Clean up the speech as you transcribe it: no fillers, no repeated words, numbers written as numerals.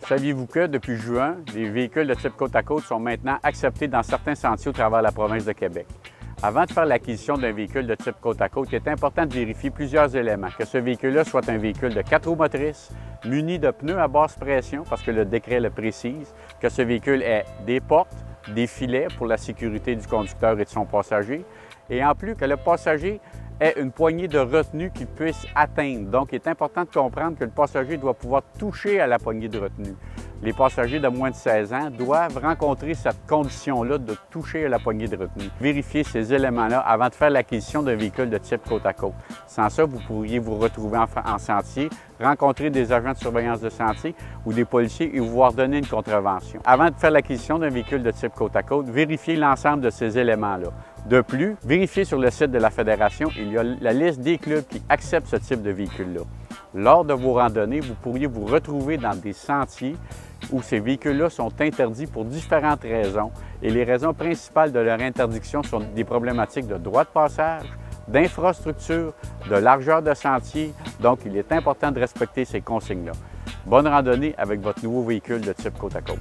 Saviez-vous que, depuis juin, les véhicules de type côte-à-côte sont maintenant acceptés dans certains sentiers au travers de la province de Québec? Avant de faire l'acquisition d'un véhicule de type côte-à-côte, il est important de vérifier plusieurs éléments. Que ce véhicule-là soit un véhicule de 4 roues motrices, muni de pneus à basse pression, parce que le décret le précise, que ce véhicule ait des portes, des filets pour la sécurité du conducteur et de son passager, et en plus que le passager ait une poignée de retenue qu'il puisse atteindre. Donc, il est important de comprendre que le passager doit pouvoir toucher à la poignée de retenue. Les passagers de moins de 16 ans doivent rencontrer cette condition-là de toucher à la poignée de retenue. Vérifiez ces éléments-là avant de faire l'acquisition d'un véhicule de type côte-à-côte. Sans ça, vous pourriez vous retrouver en sentier, rencontrer des agents de surveillance de sentier ou des policiers et vous voir donner une contravention. Avant de faire l'acquisition d'un véhicule de type côte-à-côte, vérifiez l'ensemble de ces éléments-là. De plus, vérifiez sur le site de la Fédération, il y a la liste des clubs qui acceptent ce type de véhicule-là. Lors de vos randonnées, vous pourriez vous retrouver dans des sentiers où ces véhicules-là sont interdits pour différentes raisons. Et les raisons principales de leur interdiction sont des problématiques de droit de passage, d'infrastructure, de largeur de sentier. Donc, il est important de respecter ces consignes-là. Bonne randonnée avec votre nouveau véhicule de type côte-à-côte.